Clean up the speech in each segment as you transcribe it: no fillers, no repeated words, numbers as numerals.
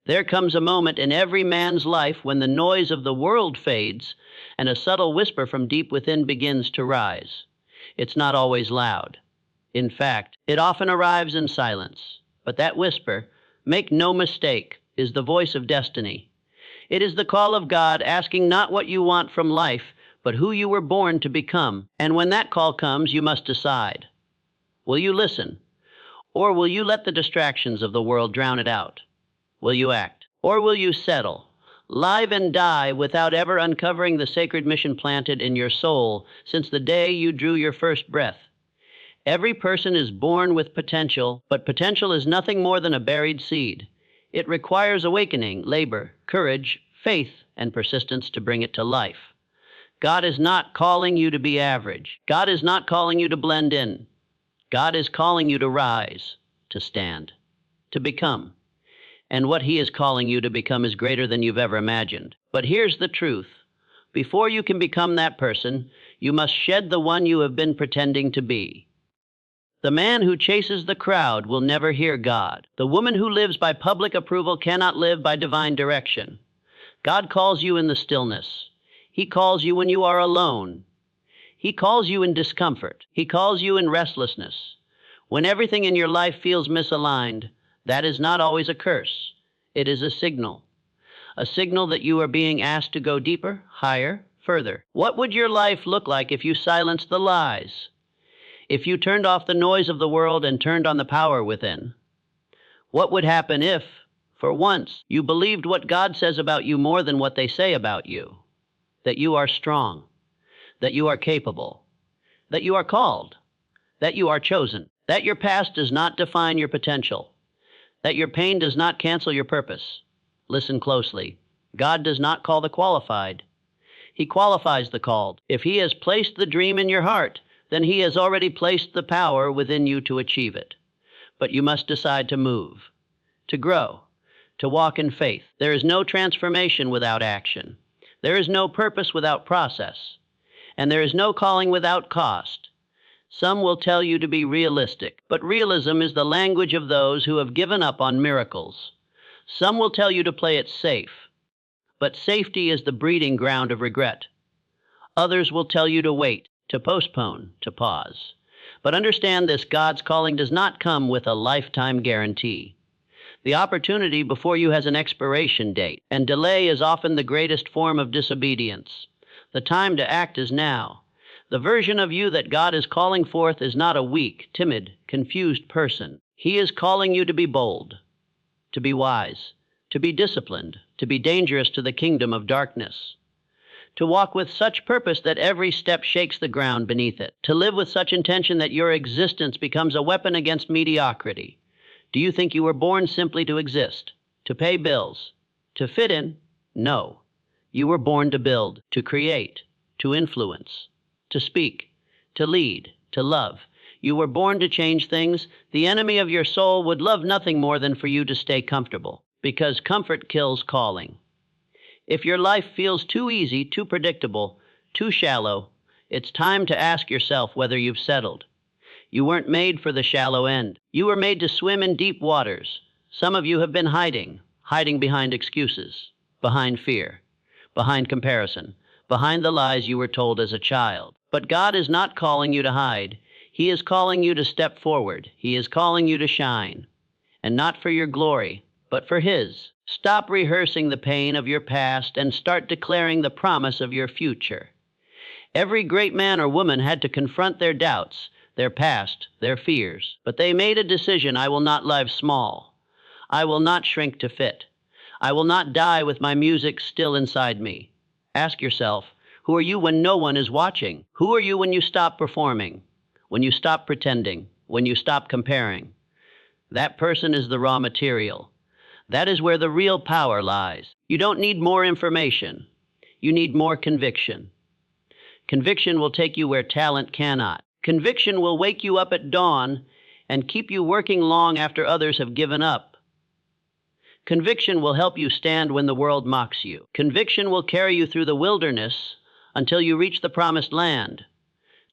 There comes a moment in every man's life when the noise of the world fades and a subtle whisper from deep within begins to rise. It's not always loud. In fact, it often arrives in silence. But that whisper, make no mistake, is the voice of destiny. It is the call of God asking not what you want from life, but who you were born to become. And when that call comes, you must decide. Will you listen? Or will you let the distractions of the world drown it out? Will you act? Or will you settle, live and die without ever uncovering the sacred mission planted in your soul since the day you drew your first breath? Every person is born with potential, but potential is nothing more than a buried seed. It requires awakening, labor, courage, faith, and persistence to bring it to life. God is not calling you to be average. God is not calling you to blend in. God is calling you to rise, to stand, to become. And what He is calling you to become is greater than you've ever imagined. But here's the truth. Before you can become that person, you must shed the one you have been pretending to be. The man who chases the crowd will never hear God. The woman who lives by public approval cannot live by divine direction. God calls you in the stillness. He calls you when you are alone. He calls you in discomfort. He calls you in restlessness. When everything in your life feels misaligned, that is not always a curse. It is a signal that you are being asked to go deeper, higher, further. What would your life look like if you silenced the lies? If you turned off the noise of the world and turned on the power within? What would happen if, for once, you believed what God says about you more than what they say about you? That you are strong, that you are capable, that you are called, that you are chosen, that your past does not define your potential, that your pain does not cancel your purpose. Listen closely. God does not call the qualified. He qualifies the called. If He has placed the dream in your heart, then He has already placed the power within you to achieve it. But you must decide to move, to grow, to walk in faith. There is no transformation without action. There is no purpose without process. And there is no calling without cost. Some will tell you to be realistic, but realism is the language of those who have given up on miracles. Some will tell you to play it safe, but safety is the breeding ground of regret. Others will tell you to wait, to postpone, to pause. But understand this, God's calling does not come with a lifetime guarantee. The opportunity before you has an expiration date, and delay is often the greatest form of disobedience. The time to act is now. The version of you that God is calling forth is not a weak, timid, confused person. He is calling you to be bold, to be wise, to be disciplined, to be dangerous to the kingdom of darkness, to walk with such purpose that every step shakes the ground beneath it, to live with such intention that your existence becomes a weapon against mediocrity. Do you think you were born simply to exist, to pay bills, to fit in? No. You were born to build, to create, to influence, to speak, to lead, to love. You were born to change things. The enemy of your soul would love nothing more than for you to stay comfortable, because comfort kills calling. If your life feels too easy, too predictable, too shallow, it's time to ask yourself whether you've settled. You weren't made for the shallow end. You were made to swim in deep waters. Some of you have been hiding behind excuses, behind fear, behind comparison, behind the lies you were told as a child. But God is not calling you to hide. He is calling you to step forward. He is calling you to shine. And not for your glory, but for His. Stop rehearsing the pain of your past and start declaring the promise of your future. Every great man or woman had to confront their doubts, their past, their fears. But they made a decision: I will not live small. I will not shrink to fit. I will not die with my music still inside me. Ask yourself, who are you when no one is watching? Who are you when you stop performing? When you stop pretending? When you stop comparing? That person is the raw material. That is where the real power lies. You don't need more information. You need more conviction. Conviction will take you where talent cannot. Conviction will wake you up at dawn and keep you working long after others have given up. Conviction will help you stand when the world mocks you. Conviction will carry you through the wilderness until you reach the promised land.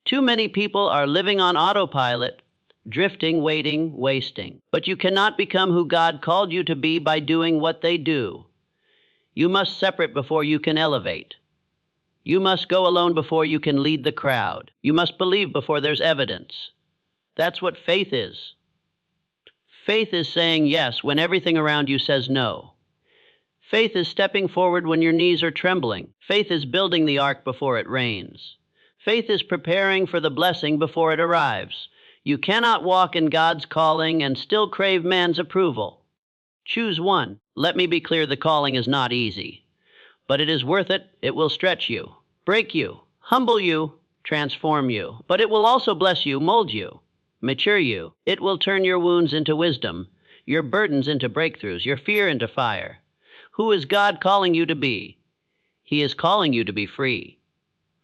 Too many people are living on autopilot, drifting, waiting, wasting. But you cannot become who God called you to be by doing what they do. You must separate before you can elevate. You must go alone before you can lead the crowd. You must believe before there's evidence. That's what faith is. Faith is saying yes when everything around you says no. Faith is stepping forward when your knees are trembling. Faith is building the ark before it rains. Faith is preparing for the blessing before it arrives. You cannot walk in God's calling and still crave man's approval. Choose one. Let me be clear, the calling is not easy. But it is worth it. It will stretch you, break you, humble you, transform you. But it will also bless you, mold you, mature you. It will turn your wounds into wisdom, your burdens into breakthroughs, your fear into fire. Who is God calling you to be? He is calling you to be free.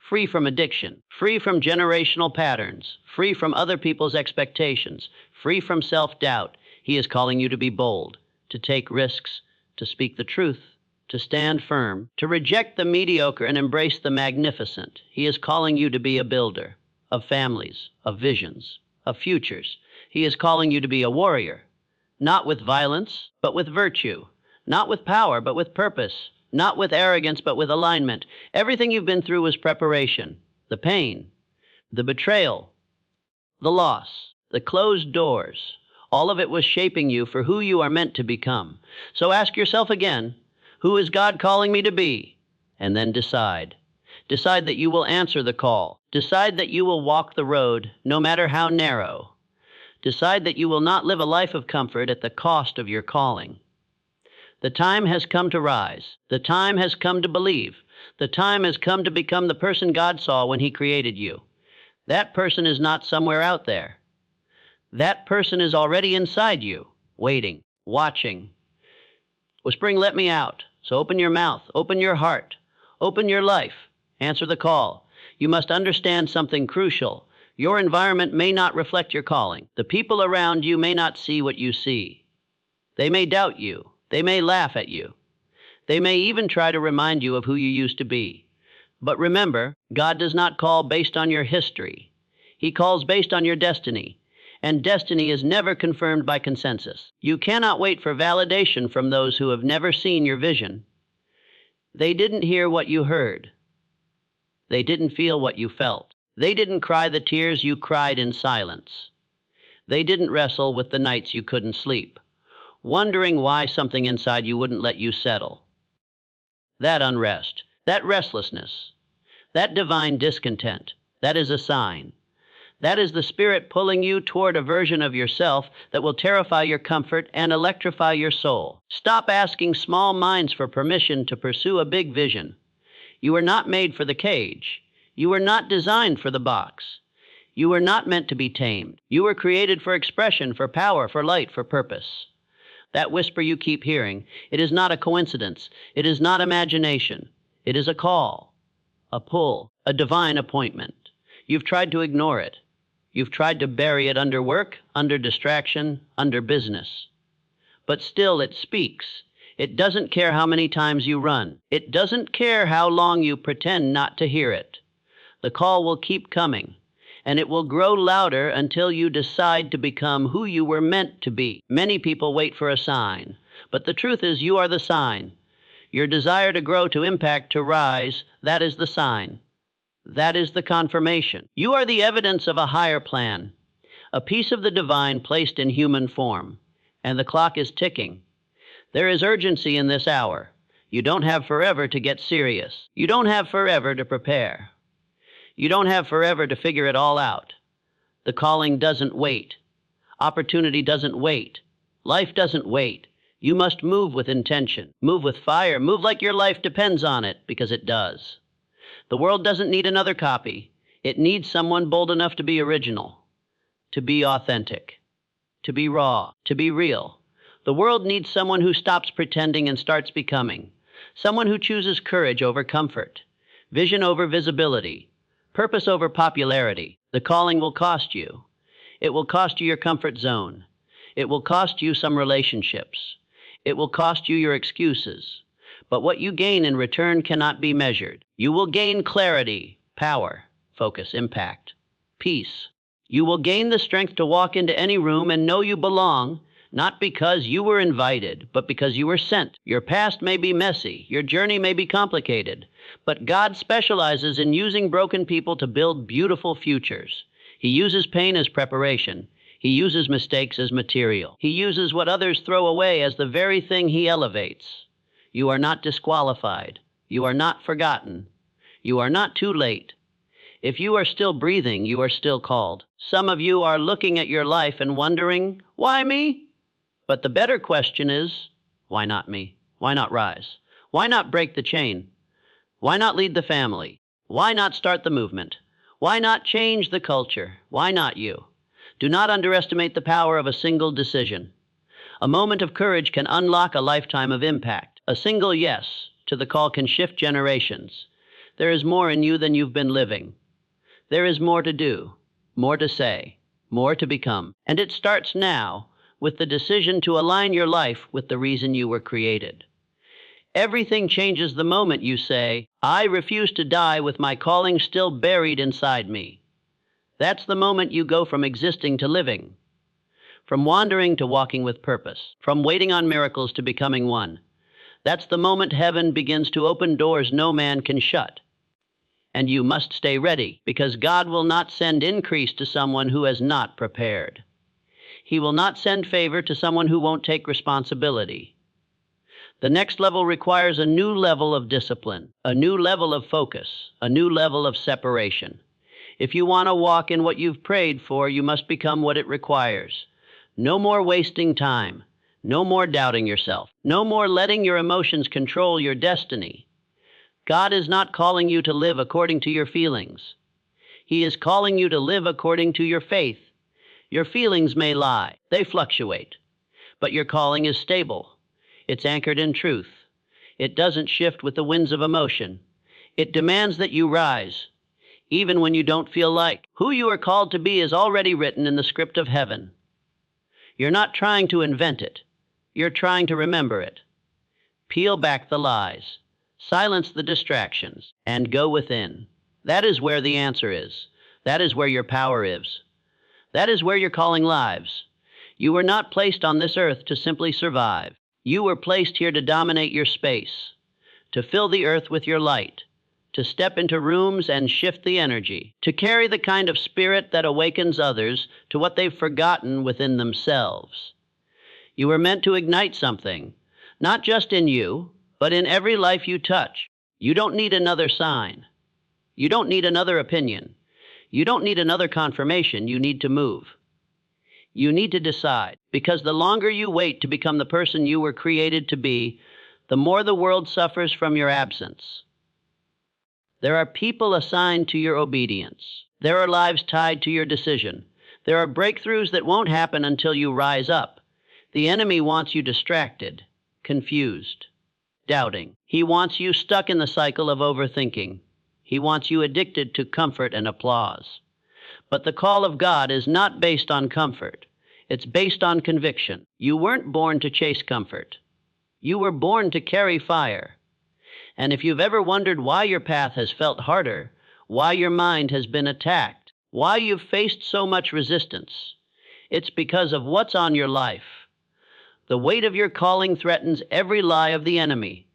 Free from addiction, free from generational patterns, free from other people's expectations, free from self-doubt. He is calling you to be bold, to take risks, to speak the truth, to stand firm, to reject the mediocre and embrace the magnificent. He is calling you to be a builder of families, of visions, of futures. He is calling you to be a warrior, not with violence, but with virtue, not with power, but with purpose, not with arrogance, but with alignment. Everything you've been through was preparation. The pain, the betrayal, the loss, the closed doors, all of it was shaping you for who you are meant to become. So ask yourself again, who is God calling me to be? And then decide. Decide that you will answer the call. Decide that you will walk the road, no matter how narrow. Decide that you will not live a life of comfort at the cost of your calling. The time has come to rise. The time has come to believe. The time has come to become the person God saw when He created you. That person is not somewhere out there. That person is already inside you, waiting, watching. Whispering, let me out. So open your mouth, open your heart, open your life, answer the call. You must understand something crucial. Your environment may not reflect your calling. The people around you may not see what you see. They may doubt you. They may laugh at you. They may even try to remind you of who you used to be. But remember, God does not call based on your history. He calls based on your destiny. And destiny is never confirmed by consensus. You cannot wait for validation from those who have never seen your vision. They didn't hear what you heard. They didn't feel what you felt. They didn't cry the tears you cried in silence. They didn't wrestle with the nights you couldn't sleep, wondering why something inside you wouldn't let you settle. That unrest, that restlessness, that divine discontent, that is a sign. That is the Spirit pulling you toward a version of yourself that will terrify your comfort and electrify your soul. Stop asking small minds for permission to pursue a big vision. You were not made for the cage. You were not designed for the box. You were not meant to be tamed. You were created for expression, for power, for light, for purpose. That whisper you keep hearing, it is not a coincidence. It is not imagination. It is a call, a pull, a divine appointment. You've tried to ignore it. You've tried to bury it under work, under distraction, under business. But still it speaks. It doesn't care how many times you run. It doesn't care how long you pretend not to hear it. The call will keep coming, and it will grow louder until you decide to become who you were meant to be. Many people wait for a sign, but the truth is you are the sign. Your desire to grow, to impact, to rise, that is the sign. That is the confirmation. You are the evidence of a higher plan, a piece of the divine placed in human form, and the clock is ticking. There is urgency in this hour. You don't have forever to get serious. You don't have forever to prepare. You don't have forever to figure it all out. The calling doesn't wait. Opportunity doesn't wait. Life doesn't wait. You must move with intention, move with fire, move like your life depends on it, because it does. The world doesn't need another copy. It needs someone bold enough to be original, to be authentic, to be raw, to be real. The world needs someone who stops pretending and starts becoming, someone who chooses courage over comfort, vision over visibility, purpose over popularity. The calling will cost you. It will cost you your comfort zone. It will cost you some relationships. It will cost you your excuses. But what you gain in return cannot be measured. You will gain clarity, power, focus, impact, peace. You will gain the strength to walk into any room and know you belong, not because you were invited, but because you were sent. Your past may be messy, your journey may be complicated, but God specializes in using broken people to build beautiful futures. He uses pain as preparation. He uses mistakes as material. He uses what others throw away as the very thing he elevates. You are not disqualified. You are not forgotten. You are not too late. If you are still breathing, you are still called. Some of you are looking at your life and wondering, why me? But the better question is, why not me? Why not rise? Why not break the chain? Why not lead the family? Why not start the movement? Why not change the culture? Why not you? Do not underestimate the power of a single decision. A moment of courage can unlock a lifetime of impact. A single yes to the call can shift generations. There is more in you than you've been living. There is more to do, more to say, more to become. And it starts now with the decision to align your life with the reason you were created. Everything changes the moment you say, I refuse to die with my calling still buried inside me. That's the moment you go from existing to living, from wandering to walking with purpose, from waiting on miracles to becoming one. That's the moment heaven begins to open doors no man can shut. And you must stay ready, because God will not send increase to someone who has not prepared. He will not send favor to someone who won't take responsibility. The next level requires a new level of discipline, a new level of focus, a new level of separation. If you want to walk in what you've prayed for, you must become what it requires. No more wasting time. No more doubting yourself. No more letting your emotions control your destiny. God is not calling you to live according to your feelings. He is calling you to live according to your faith. Your feelings may lie. They fluctuate. But your calling is stable. It's anchored in truth. It doesn't shift with the winds of emotion. It demands that you rise, even when you don't feel like. Who you are called to be is already written in the script of heaven. You're not trying to invent it. You're trying to remember it. Peel back the lies, silence the distractions, and go within. That is where the answer is. That is where your power is. That is where your calling lives. You were not placed on this earth to simply survive. You were placed here to dominate your space, to fill the earth with your light, to step into rooms and shift the energy, to carry the kind of spirit that awakens others to what they've forgotten within themselves. You were meant to ignite something, not just in you, but in every life you touch. You don't need another sign. You don't need another opinion. You don't need another confirmation. You need to move. You need to decide, because the longer you wait to become the person you were created to be, the more the world suffers from your absence. There are people assigned to your obedience. There are lives tied to your decision. There are breakthroughs that won't happen until you rise up. The enemy wants you distracted, confused, doubting. He wants you stuck in the cycle of overthinking. He wants you addicted to comfort and applause. But the call of God is not based on comfort. It's based on conviction. You weren't born to chase comfort. You were born to carry fire. And if you've ever wondered why your path has felt harder, why your mind has been attacked, why you've faced so much resistance, it's because of what's on your life. The weight of your calling threatens every lie of the enemy.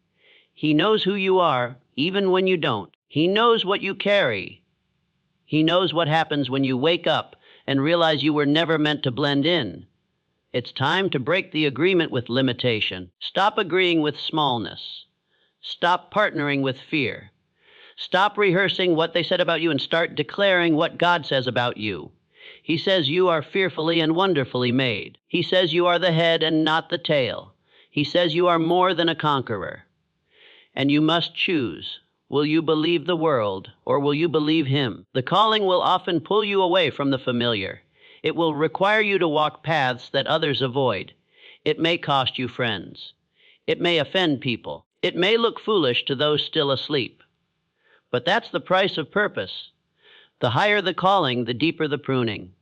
He knows who you are, even when you don't. He knows what you carry. He knows what happens when you wake up and realize you were never meant to blend in. It's time to break the agreement with limitation. Stop agreeing with smallness. Stop partnering with fear. Stop rehearsing what they said about you and start declaring what God says about you. He says you are fearfully and wonderfully made. He says you are the head and not the tail. He says you are more than a conqueror. And you must choose. Will you believe the world, or will you believe Him? The calling will often pull you away from the familiar. It will require you to walk paths that others avoid. It may cost you friends. It may offend people. It may look foolish to those still asleep. But that's the price of purpose. The higher the calling, the deeper the pruning.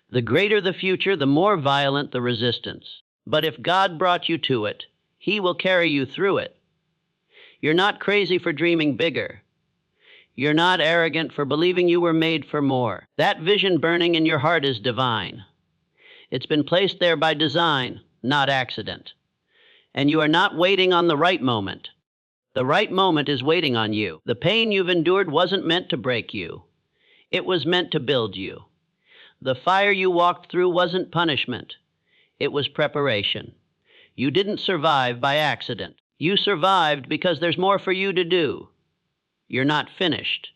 The greater the future, the more violent the resistance. But if God brought you to it, He will carry you through it. You're not crazy for dreaming bigger. You're not arrogant for believing you were made for more. That vision burning in your heart is divine. It's been placed there by design, not accident. And you are not waiting on the right moment. The right moment is waiting on you. The pain you've endured wasn't meant to break you. It was meant to build you. The fire you walked through wasn't punishment. It was preparation. You didn't survive by accident. You survived because there's more for you to do. You're not finished.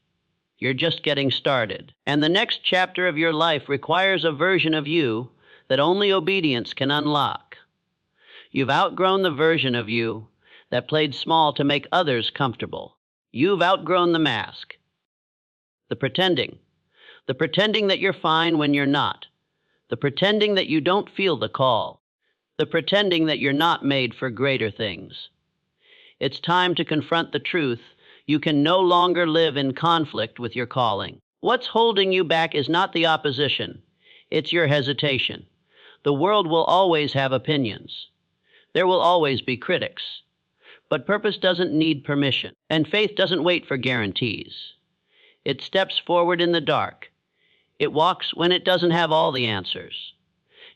You're just getting started. And the next chapter of your life requires a version of you that only obedience can unlock. You've outgrown the version of you that played small to make others comfortable. You've outgrown the mask. The pretending that you're fine when you're not, the pretending that you don't feel the call, the pretending that you're not made for greater things. It's time to confront the truth. You can no longer live in conflict with your calling. What's holding you back is not the opposition, it's your hesitation. The world will always have opinions. There will always be critics. But purpose doesn't need permission, and faith doesn't wait for guarantees. It steps forward in the dark. It walks when it doesn't have all the answers.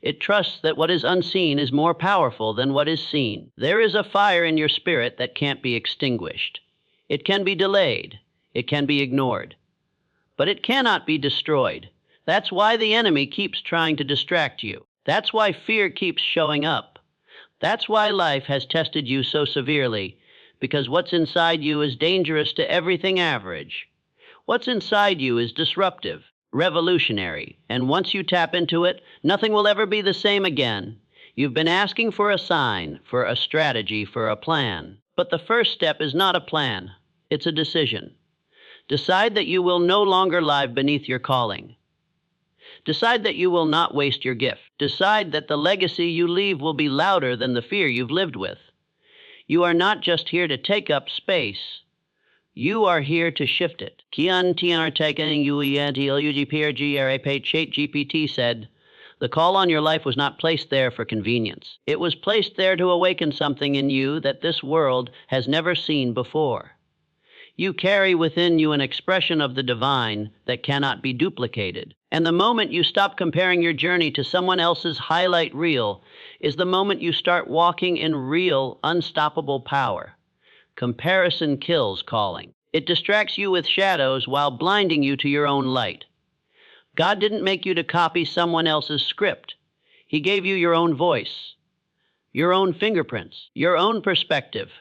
It trusts that what is unseen is more powerful than what is seen. There is a fire in your spirit that can't be extinguished. It can be delayed. It can be ignored. But it cannot be destroyed. That's why the enemy keeps trying to distract you. That's why fear keeps showing up. That's why life has tested you so severely, because what's inside you is dangerous to everything average. What's inside you is disruptive, revolutionary, and once you tap into it, nothing will ever be the same again. You've been asking for a sign, for a strategy, for a plan. But the first step is not a plan, it's a decision. Decide that you will no longer live beneath your calling. Decide that you will not waste your gift. Decide that the legacy you leave will be louder than the fear you've lived with. You are not just here to take up space. You are here to shift it. GPT said, "The call on your life was not placed there for convenience. It was placed there to awaken something in you that this world has never seen before. You carry within you an expression of the divine that cannot be duplicated. And the moment you stop comparing your journey to someone else's highlight reel is the moment you start walking in real, unstoppable power. Comparison kills calling. It distracts you with shadows while blinding you to your own light. God didn't make you to copy someone else's script. He gave you your own voice, your own fingerprints, your own perspective.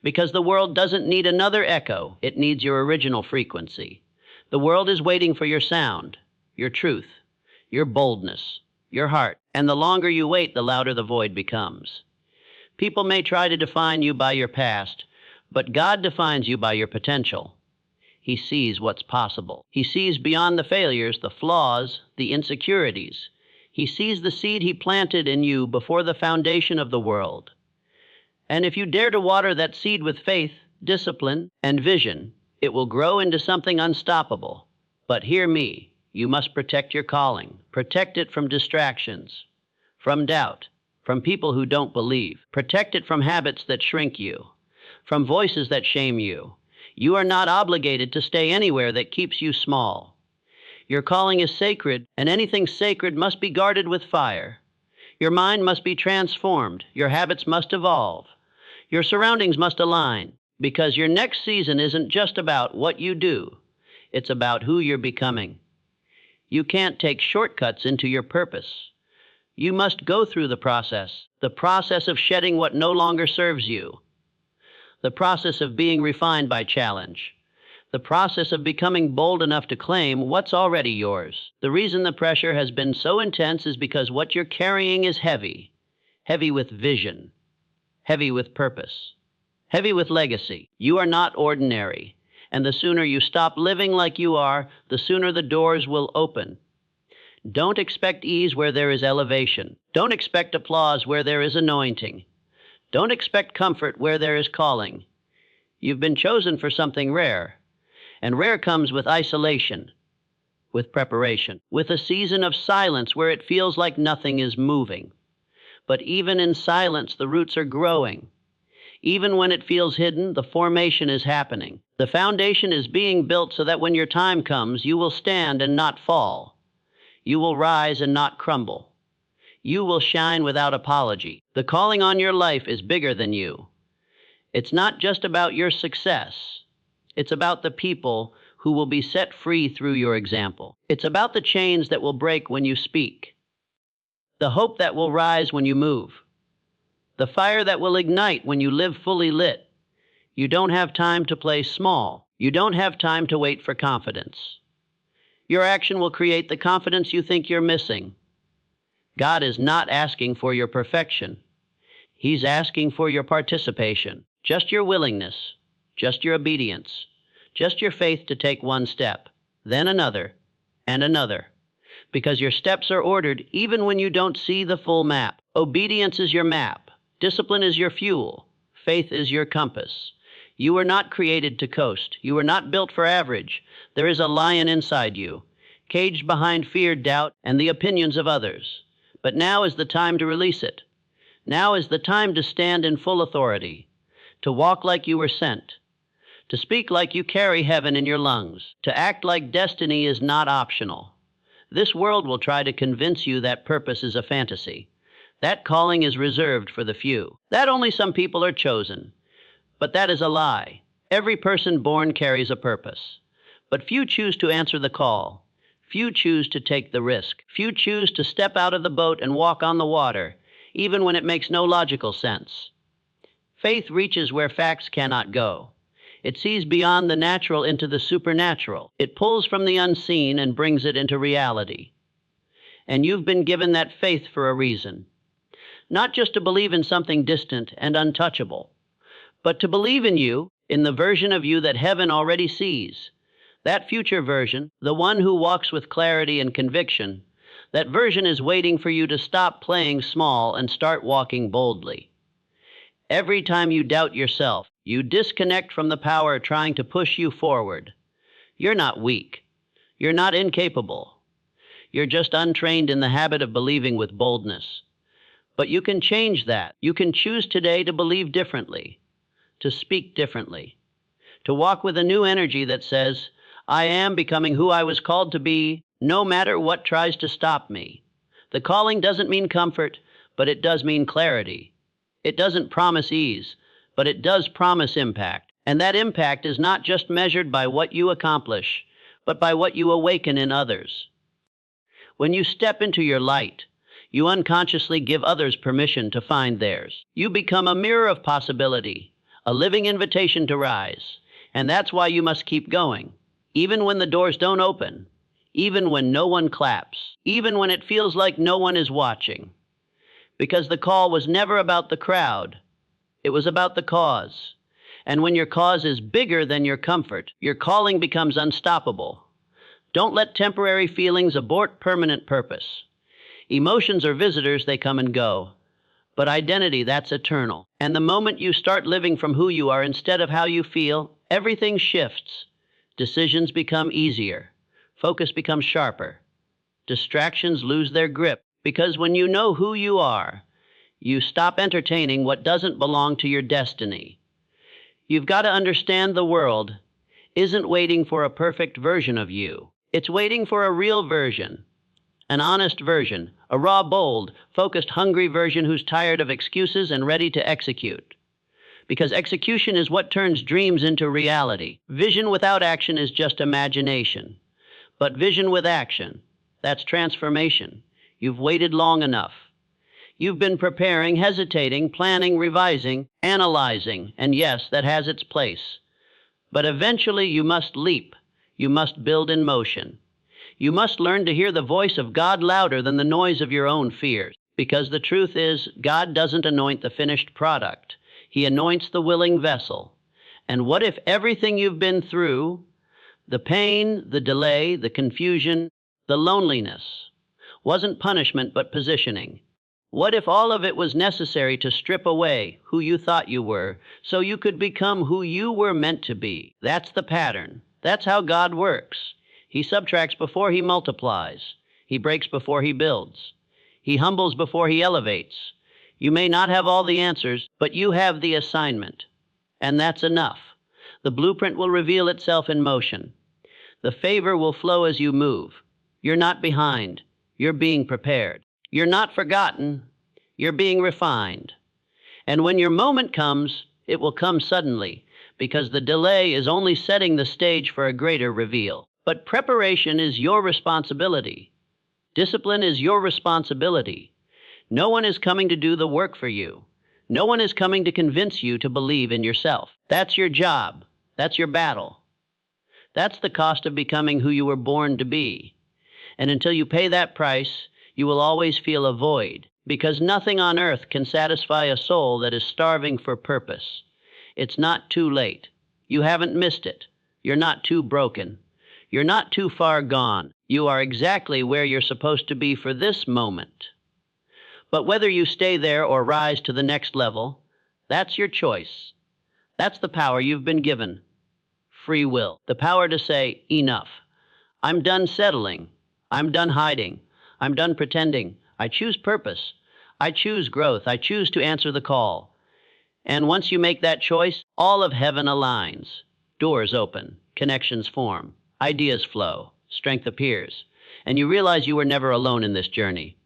Because the world doesn't need another echo, it needs your original frequency. The world is waiting for your sound, your truth, your boldness, your heart. And the longer you wait, the louder the void becomes. People may try to define you by your past, but God defines you by your potential. He sees what's possible. He sees beyond the failures, the flaws, the insecurities. He sees the seed he planted in you before the foundation of the world. And if you dare to water that seed with faith, discipline, and vision, it will grow into something unstoppable. But hear me, you must protect your calling. Protect it from distractions, from doubt, from people who don't believe. Protect it from habits that shrink you, from voices that shame you. You are not obligated to stay anywhere that keeps you small. Your calling is sacred, and anything sacred must be guarded with fire. Your mind must be transformed. Your habits must evolve. Your surroundings must align, because your next season isn't just about what you do. It's about who you're becoming. You can't take shortcuts into your purpose. You must go through the process of shedding what no longer serves you, the process of being refined by challenge, the process of becoming bold enough to claim what's already yours. The reason the pressure has been so intense is because what you're carrying is heavy, heavy with vision, heavy with purpose, heavy with legacy. You are not ordinary, and the sooner you stop living like you are, the sooner the doors will open. Don't expect ease where there is elevation. Don't expect applause where there is anointing. Don't expect comfort where there is calling. You've been chosen for something rare, and rare comes with isolation, with preparation, with a season of silence where it feels like nothing is moving. But even in silence, the roots are growing. Even when it feels hidden, the formation is happening. The foundation is being built so that when your time comes, you will stand and not fall. You will rise and not crumble. You will shine without apology. The calling on your life is bigger than you. It's not just about your success. It's about the people who will be set free through your example. It's about the chains that will break when you speak, the hope that will rise when you move, the fire that will ignite when you live fully lit. You don't have time to play small. You don't have time to wait for confidence. Your action will create the confidence you think you're missing. God is not asking for your perfection. He's asking for your participation, just your willingness, just your obedience, just your faith to take one step, then another, and another. Because your steps are ordered even when you don't see the full map. Obedience is your map. Discipline is your fuel. Faith is your compass. You were not created to coast. You were not built for average. There is a lion inside you, caged behind fear, doubt, and the opinions of others. But now is the time to release it. Now is the time to stand in full authority, to walk like you were sent, to speak like you carry heaven in your lungs, to act like destiny is not optional. This world will try to convince you that purpose is a fantasy. That calling is reserved for the few, that only some people are chosen. But that is a lie. Every person born carries a purpose. But few choose to answer the call. Few choose to take the risk. Few choose to step out of the boat and walk on the water, even when it makes no logical sense. Faith reaches where facts cannot go. It sees beyond the natural into the supernatural. It pulls from the unseen and brings it into reality. And you've been given that faith for a reason. Not just to believe in something distant and untouchable, but to believe in you, in the version of you that heaven already sees. That future version, the one who walks with clarity and conviction, that version is waiting for you to stop playing small and start walking boldly. Every time you doubt yourself, you disconnect from the power trying to push you forward. You're not weak. You're not incapable. You're just untrained in the habit of believing with boldness. But you can change that. You can choose today to believe differently, to speak differently, to walk with a new energy that says, I am becoming who I was called to be, no matter what tries to stop me. The calling doesn't mean comfort, but it does mean clarity. It doesn't promise ease, but it does promise impact. And that impact is not just measured by what you accomplish, but by what you awaken in others. When you step into your light, you unconsciously give others permission to find theirs. You become a mirror of possibility, a living invitation to rise. And that's why you must keep going, even when the doors don't open, even when no one claps, even when it feels like no one is watching. Because the call was never about the crowd. It was about the cause. And when your cause is bigger than your comfort, your calling becomes unstoppable. Don't let temporary feelings abort permanent purpose. Emotions are visitors, they come and go. But identity, that's eternal. And the moment you start living from who you are instead of how you feel, everything shifts. Decisions become easier. Focus becomes sharper. Distractions lose their grip, because when you know who you are, you stop entertaining what doesn't belong to your destiny. You've got to understand the world isn't waiting for a perfect version of you. It's waiting for a real version, an honest version, a raw, bold, focused, hungry version who's tired of excuses and ready to execute. Because execution is what turns dreams into reality. Vision without action is just imagination. But vision with action, that's transformation. You've waited long enough. You've been preparing, hesitating, planning, revising, analyzing, and yes, that has its place. But eventually you must leap. You must build in motion. You must learn to hear the voice of God louder than the noise of your own fears. Because the truth is, God doesn't anoint the finished product. He anoints the willing vessel. And what if everything you've been through, the pain, the delay, the confusion, the loneliness, wasn't punishment but positioning? What if all of it was necessary to strip away who you thought you were so you could become who you were meant to be? That's the pattern. That's how God works. He subtracts before he multiplies. He breaks before he builds. He humbles before he elevates. You may not have all the answers, but you have the assignment. And that's enough. The blueprint will reveal itself in motion. The favor will flow as you move. You're not behind. You're being prepared. You're not forgotten. You're being refined. And when your moment comes, it will come suddenly, because the delay is only setting the stage for a greater reveal. But preparation is your responsibility. Discipline is your responsibility. No one is coming to do the work for you. No one is coming to convince you to believe in yourself. That's your job. That's your battle. That's the cost of becoming who you were born to be. And until you pay that price, you will always feel a void, because nothing on earth can satisfy a soul that is starving for purpose. It's not too late. You haven't missed it. You're not too broken. You're not too far gone. You are exactly where you're supposed to be for this moment. But whether you stay there or rise to the next level, that's your choice. That's the power you've been given. Free will. The power to say, enough. I'm done settling. I'm done hiding. I'm done pretending. I choose purpose. I choose growth. I choose to answer the call. And once you make that choice, all of heaven aligns. Doors open. Connections form. Ideas flow. Strength appears. And you realize you were never alone in this journey.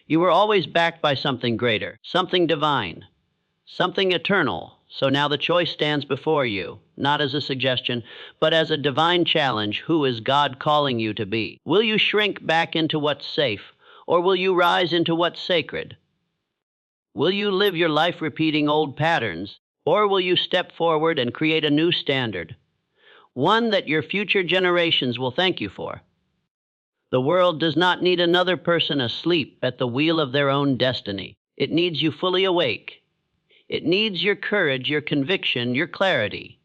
You were always backed by something greater, something divine, something eternal. So now the choice stands before you, not as a suggestion, but as a divine challenge. Who is God calling you to be? Will you shrink back into what's safe, or will you rise into what's sacred? Will you live your life repeating old patterns, or will you step forward and create a new standard, one that your future generations will thank you for? The world does not need another person asleep at the wheel of their own destiny. It needs you fully awake. It needs your courage, your conviction, your clarity.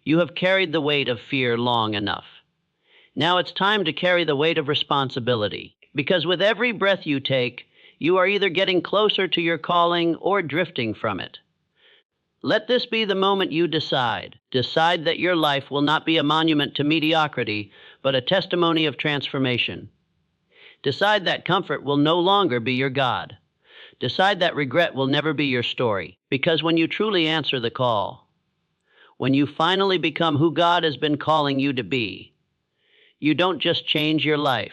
You have carried the weight of fear long enough. Now it's time to carry the weight of responsibility, because with every breath you take, you are either getting closer to your calling or drifting from it. Let this be the moment you decide. Decide that your life will not be a monument to mediocrity, but a testimony of transformation. Decide that comfort will no longer be your God. Decide that regret will never be your story, because when you truly answer the call, when you finally become who God has been calling you to be, you don't just change your life,